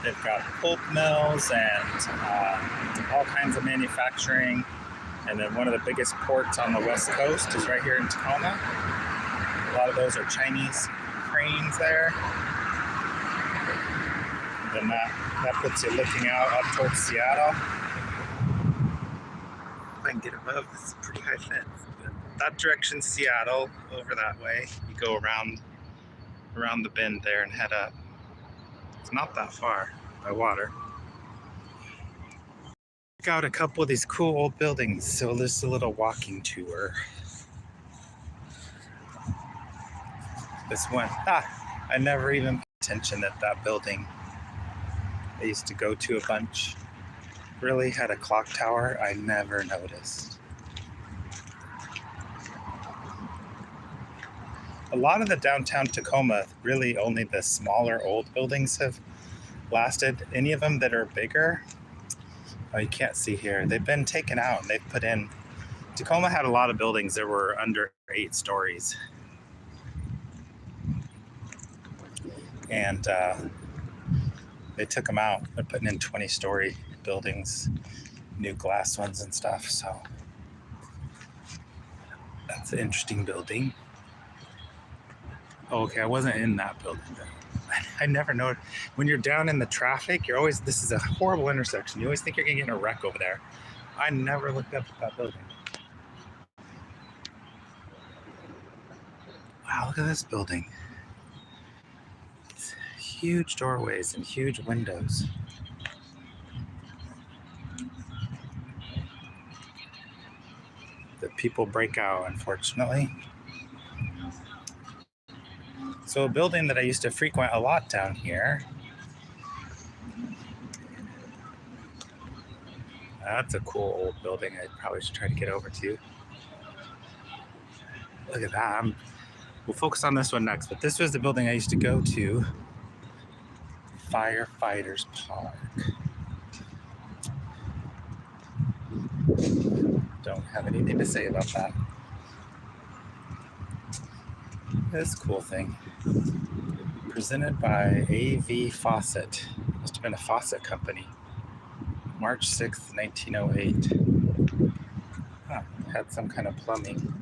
They've got pulp mills and all kinds of manufacturing. And then one of the biggest ports on the west coast is right here in Tacoma. A lot of those are Chinese cranes there. And then that puts you looking out up towards Seattle. If I can get above this pretty high fence. But that direction's Seattle, over that way. You go around the bend there and head up. It's not that far by water. Check out a couple of these cool old buildings. So this is a little walking tour. This one, I never even paid attention that building I used to go to a bunch really had a clock tower. I never noticed. A lot of the downtown Tacoma, really only the smaller old buildings have lasted. Any of them that are bigger, you can't see here. They've been taken out and they've put in. Tacoma had a lot of buildings that were under 8 stories. And they took them out. They're putting in 20-story buildings, new glass ones and stuff. So that's an interesting building. Oh, okay, I wasn't in that building. I never know. When you're down in the traffic, this is a horrible intersection. You always think you're gonna get in a wreck over there. I never looked up at that building. Wow, look at this building. It's huge doorways and huge windows. The people break out, unfortunately. So a building that I used to frequent a lot down here. That's a cool old building I probably should try to get over to. Look at that. We'll focus on this one next, but this was the building I used to go to. Firefighters Park. Don't have anything to say about that. This cool thing. Presented by AV Faucet. Must have been a faucet company. March 6th, 1908. Had some kind of plumbing.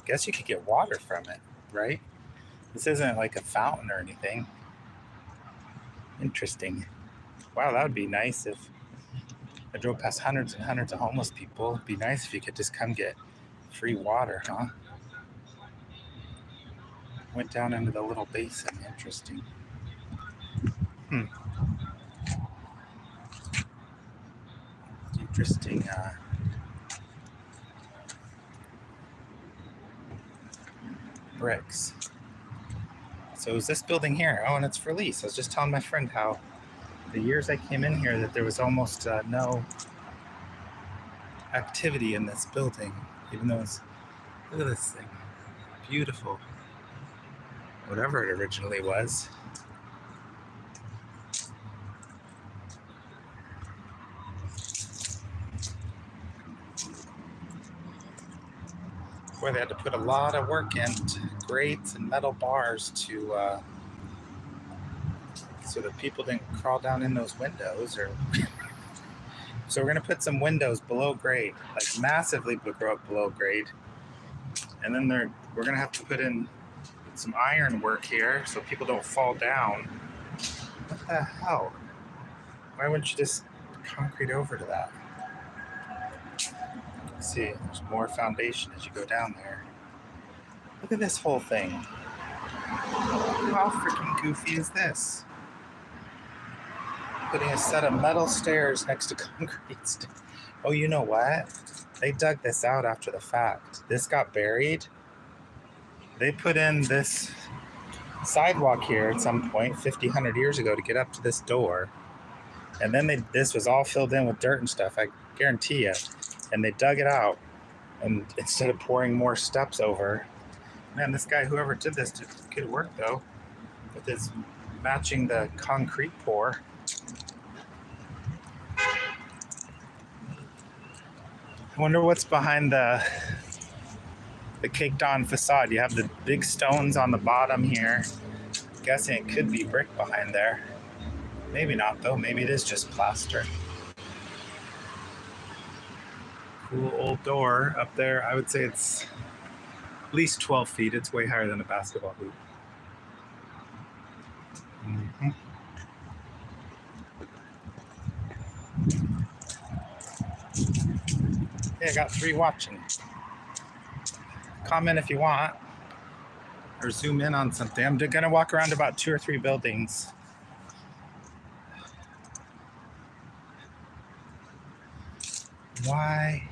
Guess you could get water from it, right? This isn't like a fountain or anything. Interesting. Wow, that would be nice if I drove past hundreds and hundreds of homeless people. It'd be nice if you could just come get free water, huh? Went down into the little basin. Interesting. Interesting. Bricks. So is this building here? Oh, and it's for lease. I was just telling my friend how the years I came in here that there was almost no activity in this building, even though it's, look at this thing. Beautiful. Whatever it originally was. Boy, they had to put a lot of work into grates and metal bars to so that people didn't crawl down in those windows. Or so we're gonna put some windows below grade, like massively below grade, and then we're gonna have to put in some iron work here so people don't fall down. What the hell? Why wouldn't you just concrete over to that? See, there's more foundation as you go down there. Look at this whole thing. How freaking goofy is this? Putting a set of metal stairs next to concrete. Oh, you know what? They dug this out after the fact. This got buried. They put in this sidewalk here at some point 50, 100 years ago to get up to this door. And then this was all filled in with dirt and stuff, I guarantee you. And they dug it out. And instead of pouring more steps over, man, this guy, whoever did this, did good work though. With his matching the concrete pour. I wonder what's behind the caked on facade. You have the big stones on the bottom here. Guessing it could be brick behind there. Maybe not though, maybe it is just plaster. Cool old door up there. I would say it's at least 12 feet. It's way higher than a basketball hoop. Mm-hmm. Hey, I got 3 watching. Comment if you want, or zoom in on something. I'm gonna walk around about 2 or 3 buildings. Why?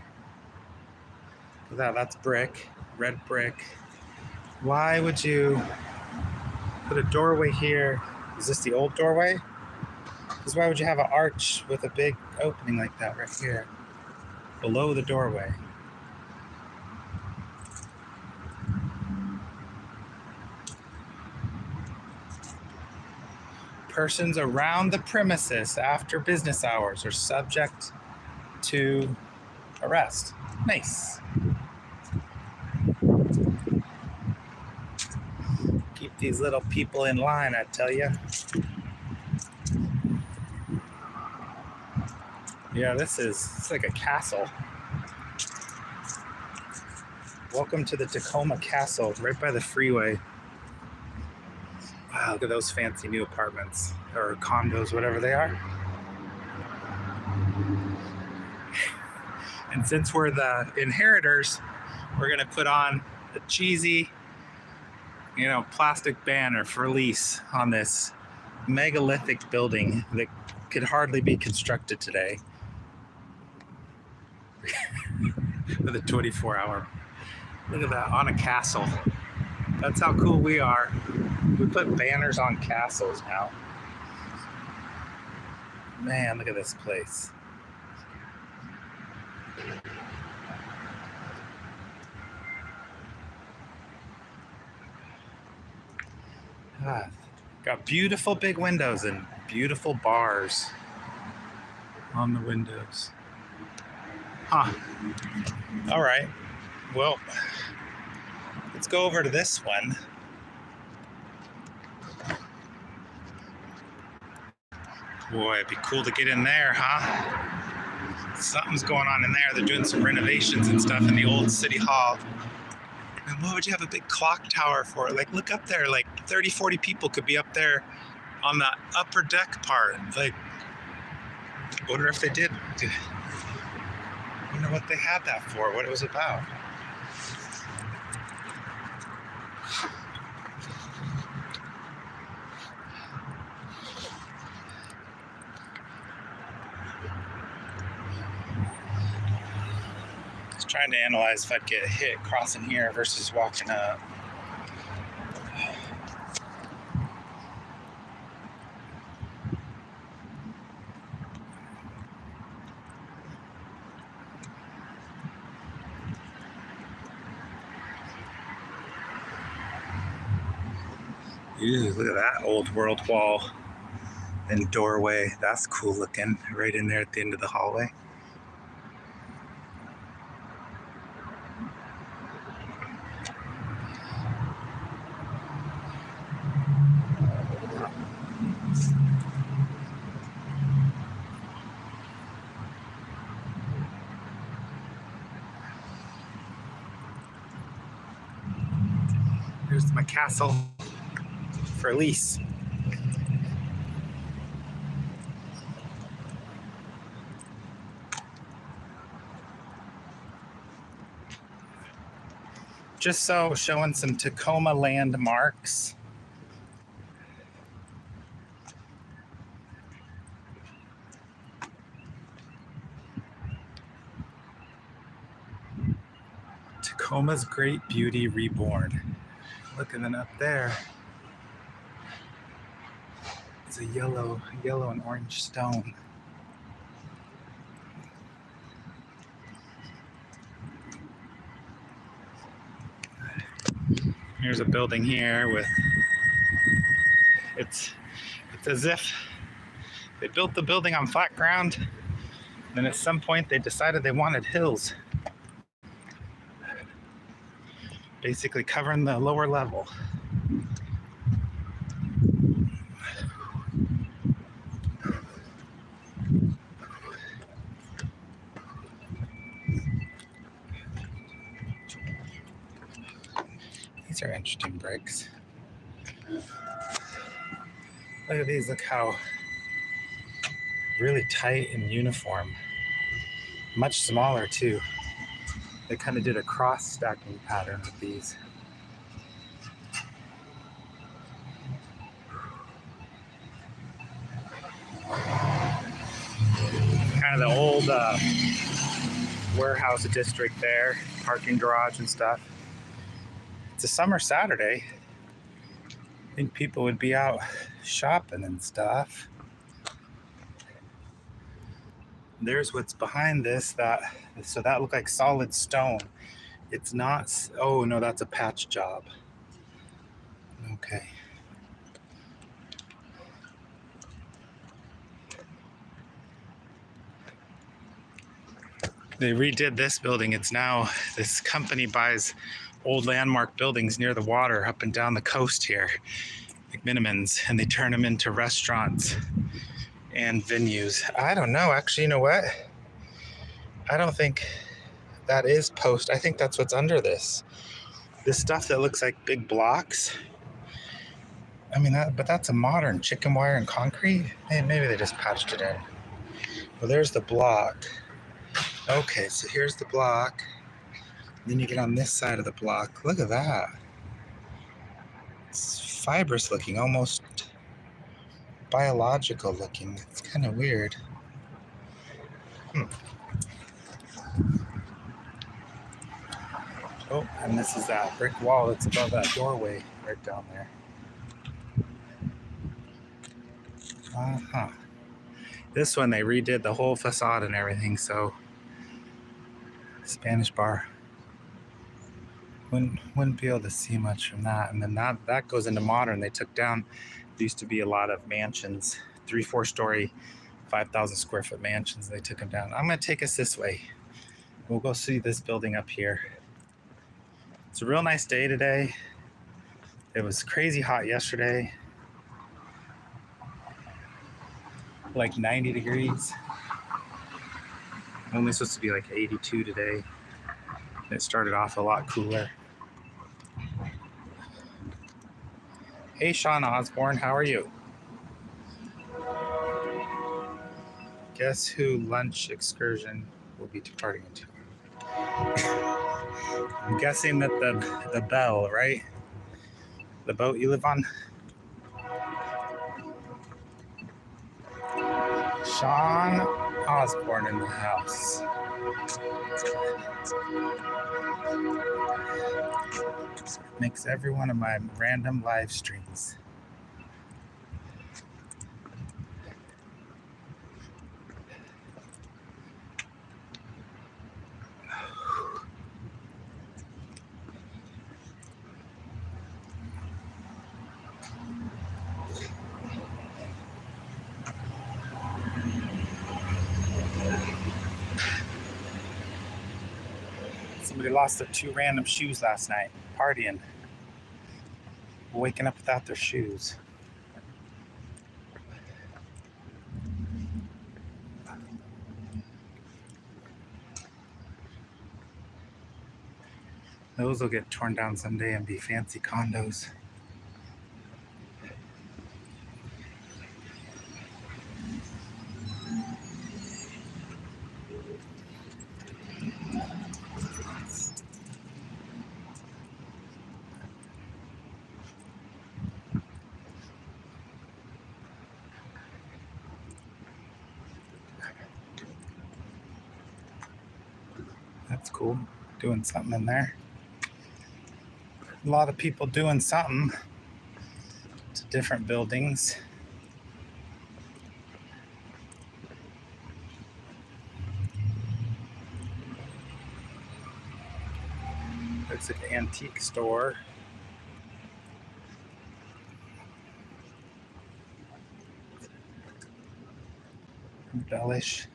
That's brick, red brick. Why would you put a doorway here? Is this the old doorway? Because why would you have an arch with a big opening like that right here, below the doorway? Persons around the premises after business hours are subject to arrest. Nice. Keep these little people in line, I tell you. Yeah, it's like a castle. Welcome to the Tacoma Castle, right by the freeway. Wow, look at those fancy new apartments, or condos, whatever they are. And since we're the inheritors, we're gonna put on a cheesy, plastic banner for lease on this megalithic building that could hardly be constructed today. With a 24-hour. Look at that, on a castle. That's how cool we are. We put banners on castles now. Man, look at this place. Got beautiful big windows and beautiful bars on the windows. Huh. All right. Well, let's go over to this one. Boy, it'd be cool to get in there, huh? Something's going on in there. They're doing some renovations and stuff in the old city hall. And what would you have a big clock tower for? Like, look up there, like 30, 40 people could be up there on the upper deck part. Like, I wonder if they did. I wonder what they had that for, what it was about. Trying to analyze if I'd get hit crossing here versus walking up. Ew, look at that old world wall and doorway. That's cool looking, right in there at the end of the hallway. Here's my castle for lease. Just so showing some Tacoma landmarks. Tacoma's Great Beauty Reborn. Look, and then up there is a yellow and orange stone. Here's a building here with, it's as if they built the building on flat ground, then at some point they decided they wanted hills, basically covering the lower level. interesting bricks. Look at these. Look how really tight and uniform. Much smaller too. They kind of did a cross stacking pattern with these. Kind of the old warehouse district there, parking garage and stuff. It's a summer Saturday. I think people would be out shopping and stuff. There's what's behind this. So that looked like solid stone. It's not. Oh no, that's a patch job. Okay. They redid this building. It's now, this company buys old landmark buildings near the water up and down the coast here, like Minimans, and they turn them into restaurants and venues. I don't know. Actually, you know what? I don't think that is post. I think that's what's under this. This stuff that looks like big blocks. I mean, but that's a modern chicken wire and concrete. Hey, maybe they just patched it in. Well, there's the block. Okay, so here's the block. Then you get on this side of the block. Look at that. It's fibrous looking, almost biological looking. It's kind of weird. Oh, and this is that brick wall that's above that doorway right down there. This one, they redid the whole facade and everything, so Spanish bar. Wouldn't be able to see much from that. And then that goes into modern. They took down, there used to be a lot of mansions, 3-4 story, 5,000 square foot mansions. They took them down. I'm going to take us this way. We'll go see this building up here. It's a real nice day today. It was crazy hot yesterday. Like 90 degrees. Only supposed to be like 82 today. It started off a lot cooler. Hey, Sean Osborne, how are you? Guess who lunch excursion will be departing into? I'm guessing that the Bell, right? The boat you live on? Sean Osborne in the house. Makes every one of my random live streams. Somebody lost their 2 random shoes last night, partying. Waking up without their shoes. Those will get torn down someday and be fancy condos. That's cool. Doing something in there. A lot of people doing something to different buildings. Looks like an antique store. Embellish.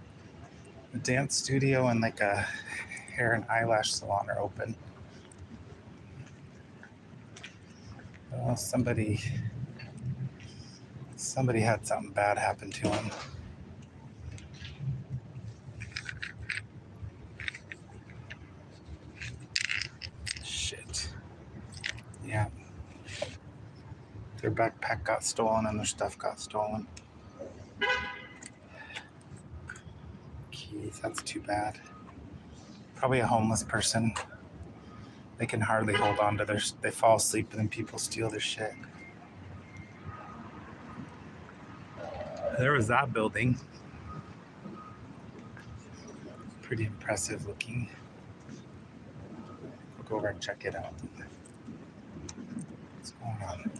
A dance studio and like a hair and eyelash salon are open. Oh, somebody had something bad happen to him. Shit. Yeah. Their backpack got stolen and their stuff got stolen. Keys, that's too bad. Probably a homeless person. They can hardly hold on to their, they fall asleep and then people steal their shit. There was that building. Pretty impressive looking. We'll go over and check it out. What's going on?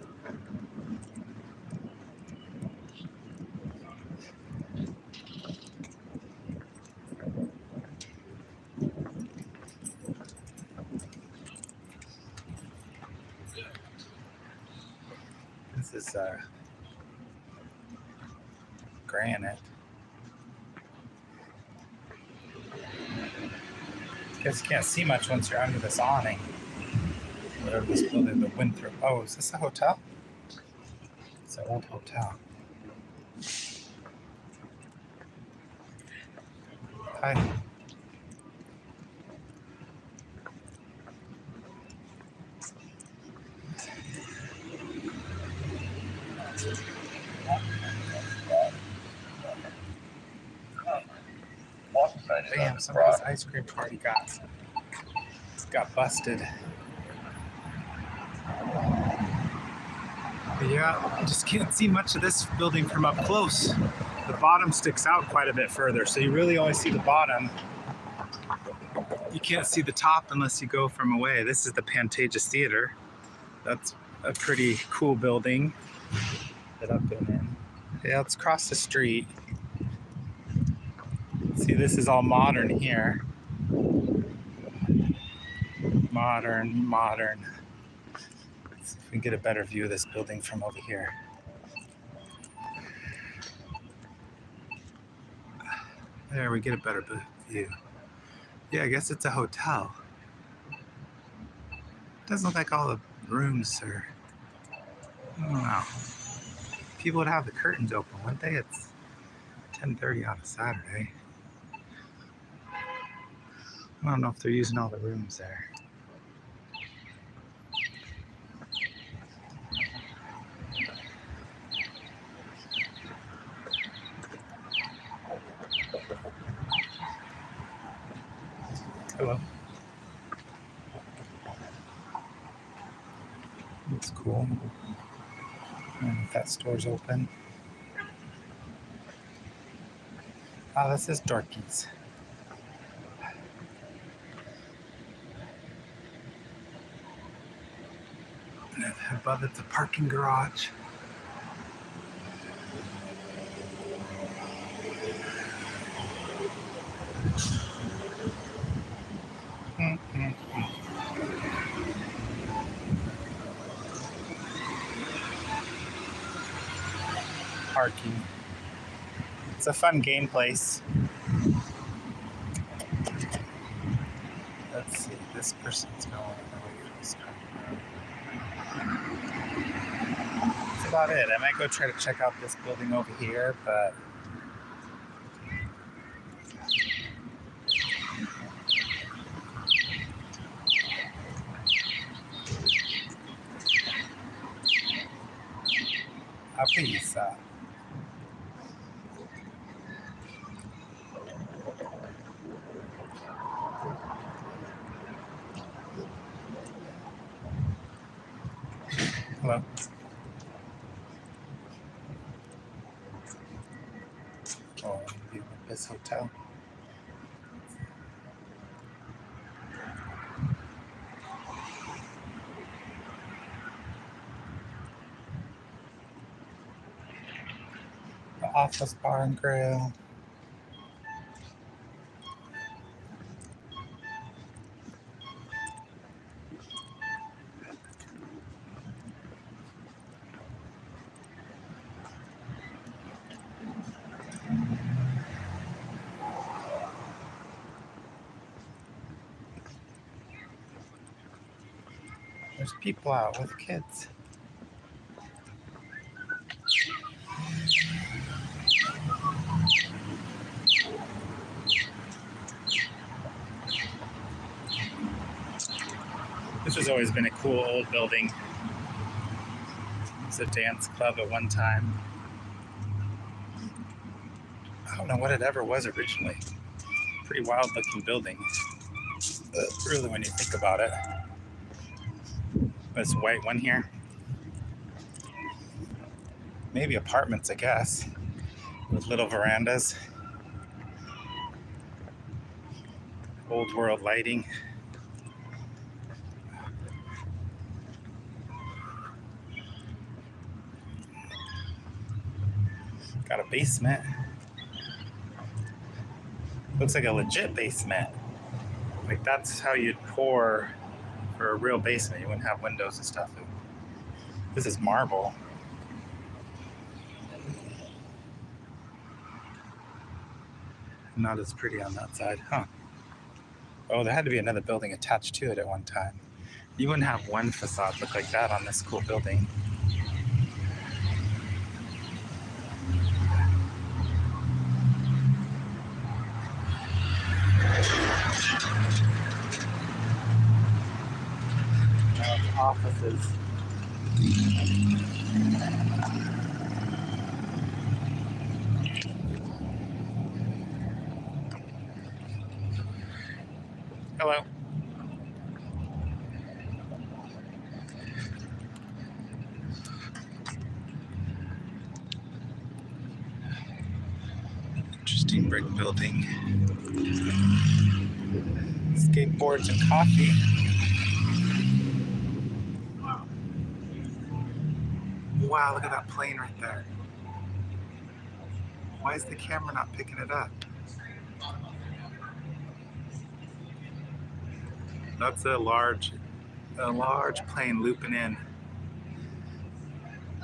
This is granite. Guess you can't see much once you're under this awning. Whatever this building, the wind through. Oh, is this a hotel? It's an old hotel. Hi. Damn, somebody's ice cream party got busted. But yeah, you just can't see much of this building from up close. The bottom sticks out quite a bit further, so you really only see the bottom. You can't see the top unless you go from away. This is the Pantages Theater. That's a pretty cool building that I've been in. Yeah, let's cross the street. See, this is all modern here. Modern. Let's see if we can get a better view of this building from over here. There, we get a better view. Yeah, I guess it's a hotel. Doesn't look like all the rooms are. I don't know. People would have the curtains open, wouldn't they? It's 10:30 on a Saturday. I don't know if they're using all the rooms there. Hello. Looks cool. I don't know if that store's open. Oh, this is Dorky's. And above it's a parking garage. Parking. It's a fun game place. Let's see, this person's going away from this car. That's about it. I might go try to check out this building over here, but Apisa. Hello. Oh, view of this hotel. The Office Bar and Grill. There's people out with kids. This has always been a cool old building. was a dance club at one time. I don't know what it ever was originally. Pretty wild looking building. Really, when you think about it. This white one here. Maybe apartments, I guess, with little verandas. Old world lighting. Got a basement. Looks like a legit basement. Like that's how you'd pour for a real basement. You wouldn't have windows and stuff. This is marble. Not as pretty on that side, huh? Oh, there had to be another building attached to it at one time. You wouldn't have one facade look like that on this cool building. Offices. Hello. Interesting brick building. Skateboards and coffee. Wow, look at that plane right there. Why is the camera not picking it up? That's a large plane looping in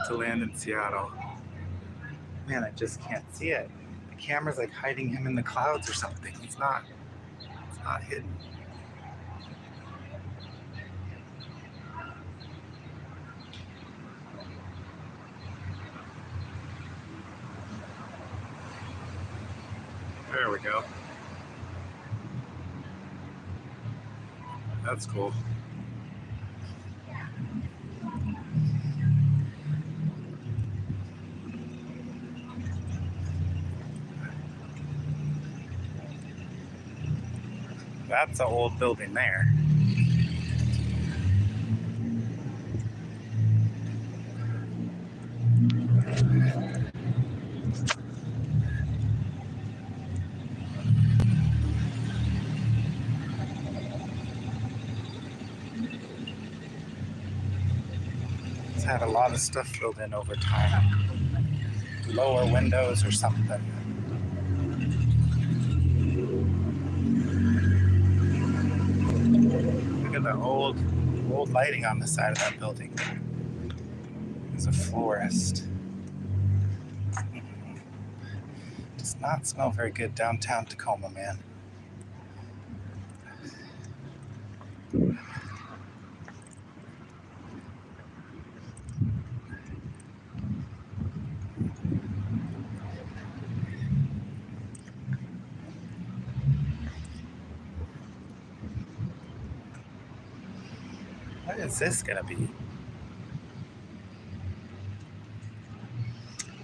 to land in Seattle. Man, I just can't see it. The camera's like hiding him in the clouds or something. It's not hidden. There we go. That's cool. That's an old building there. It's had a lot of stuff filled in over time. Lower windows or something. Look at the old lighting on the side of that building. There's a florist. Does not smell very good downtown Tacoma, man. What is this gonna be?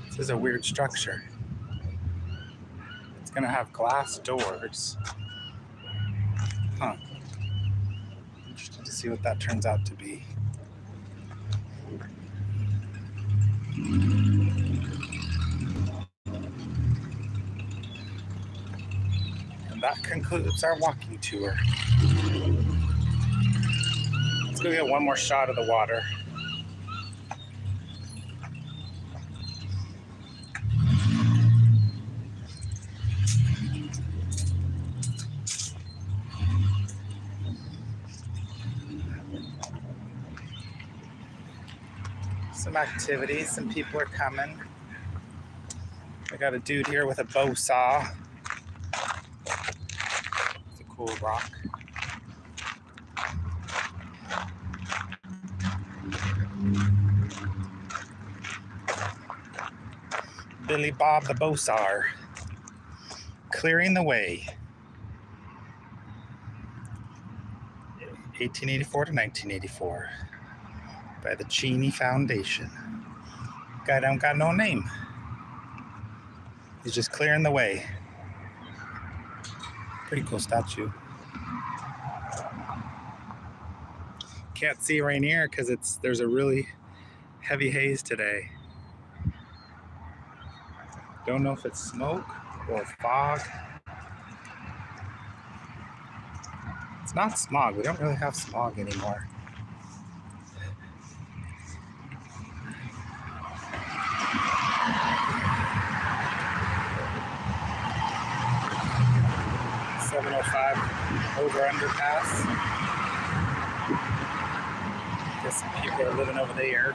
This is a weird structure. It's gonna have glass doors. Huh. Interested to see what that turns out to be. And that concludes our walking tour. Let's go get one more shot of the water. Some activities, some people are coming. I got a dude here with a bow saw. It's a cool rock. Billy Bob the bow sawer, clearing the way. 1884 to 1984 by the Cheney Foundation. Guy don't got no name. He's just clearing the way. Pretty cool statue. Can't see Rainier because there's a really heavy haze today. Don't know if it's smoke or fog. It's not smog. We don't really have smog anymore. $705 over underpass. Guess some people are living over there.